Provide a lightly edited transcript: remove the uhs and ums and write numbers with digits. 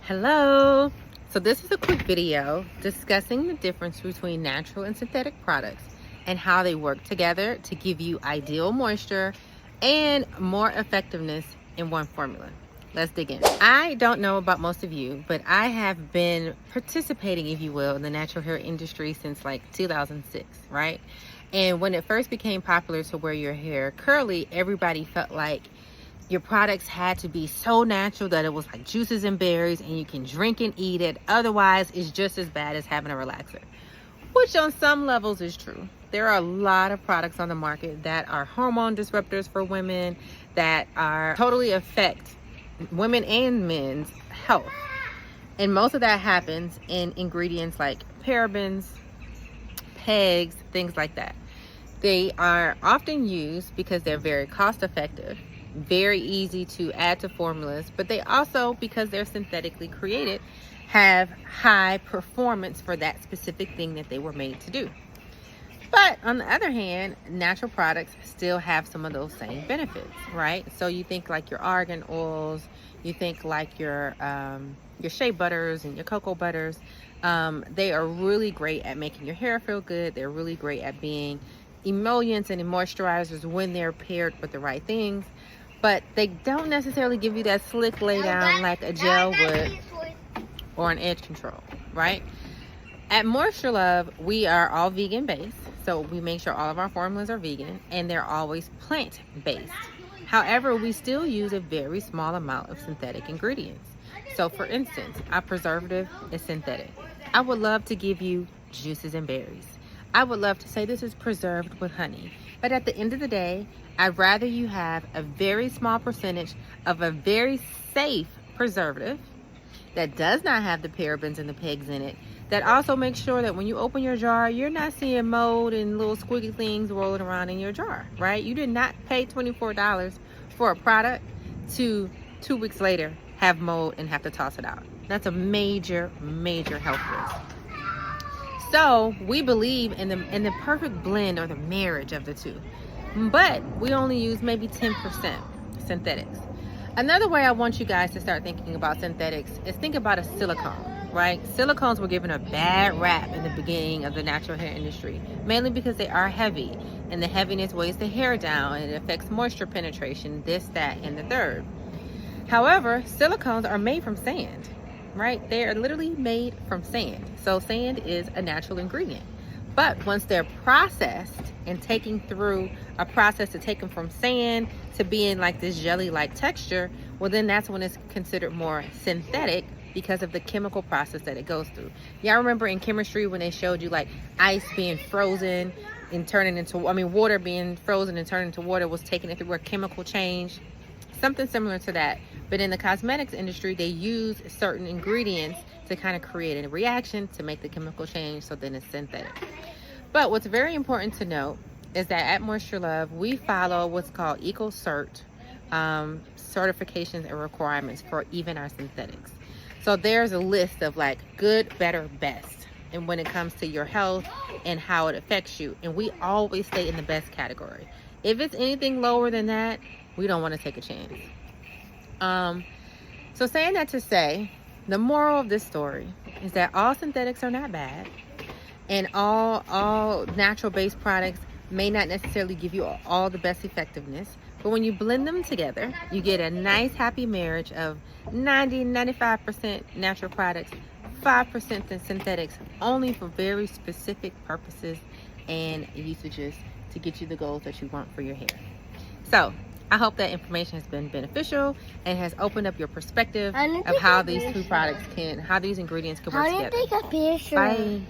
Hello. So this is a quick video discussing the difference between natural and synthetic products and how they work together to give you ideal moisture and more effectiveness in one formula. Let's dig in. I don't know about most of you, but I have been participating, if you will, in the natural hair industry since like 2006, right? And when it first became popular to wear your hair curly, everybody felt like your products had to be so natural that it was like juices and berries and you can drink and eat it. Otherwise, it's just as bad as having a relaxer, which on some levels is true. There are a lot of products on the market that are hormone disruptors for women that are totally affect women and men's health. And most of that happens in ingredients like parabens, pegs, things like that. They are often used because they're very cost effective, very easy to add to formulas, but they also, because they're synthetically created, have high performance for that specific thing that they were made to do. But on the other hand, natural products still have some of those same benefits, right? So you think like your argan oils, you think like your shea butters and your cocoa butters. They are really great at making your hair feel good. They're really great at being emollients and moisturizers when they're paired with the right things. But they don't necessarily give you that slick lay down like a gel would or an edge control, right? At Moisture Love, we are all vegan based. So we make sure all of our formulas are vegan and they're always plant based. However, we still use a very small amount of synthetic ingredients. So for instance, our preservative is synthetic. I would love to give you juices and berries. I would love to say this is preserved with honey. But at the end of the day, I'd rather you have a very small percentage of a very safe preservative that does not have the parabens and the pegs in it, that also makes sure that when you open your jar, you're not seeing mold and little squiggy things rolling around in your jar, right? You did not pay $24 for a product to 2 weeks later have mold and have to toss it out. That's a major, major health risk. So we believe in the perfect blend or the marriage of the two, but we only use maybe 10% synthetics. Another way I want you guys to start thinking about synthetics is think about a silicone, right? Silicones were given a bad rap in the beginning of the natural hair industry, mainly because they are heavy, and the heaviness weighs the hair down and it affects moisture penetration, this, that, and the third. However, silicones are made from sand, right? They are literally made from sand. So sand is a natural ingredient. But once they're processed and taken through a process to take them from sand to being like this jelly-like texture, well then that's when it's considered more synthetic because of the chemical process that it goes through. Y'all remember in chemistry when they showed you like ice being frozen and turning into, water being frozen and turning into water was taking it through a chemical change? Something similar to that. But in the cosmetics industry, they use certain ingredients to kind of create a reaction to make the chemical change, so then it's synthetic. But what's very important to note is that at Moisture Love, we follow what's called EcoCert certifications and requirements for even our synthetics. So there's a list of like good, better, best, and when it comes to your health and how it affects you. And we always stay in the best category. If it's anything lower than that, we don't want to take a chance. So saying that to say, the moral of this story is that all synthetics are not bad, and all natural based products may not necessarily give you all the best effectiveness, but when you blend them together, you get a nice happy marriage of 95% natural products, 5% synthetics, only for very specific purposes and usages to get you the goals that you want for your hair. So I hope that information has been beneficial and has opened up your perspective of how these two products how these ingredients can work together. Bye.